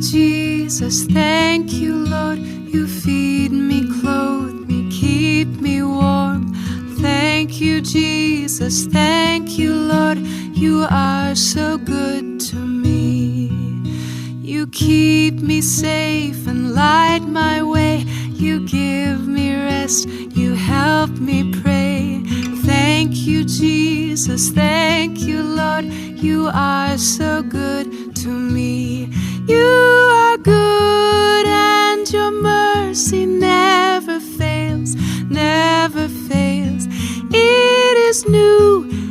Jesus. Thank you, Lord. You feed me, clothe me, keep me warm. Thank you, Jesus. Thank you, Lord. You are so good to me. You keep me safe and light my way. You give me rest. You help me pray. Thank you, Jesus. Thank you, Lord. You are so good to me. You are good and your mercy never fails, never fails. It is new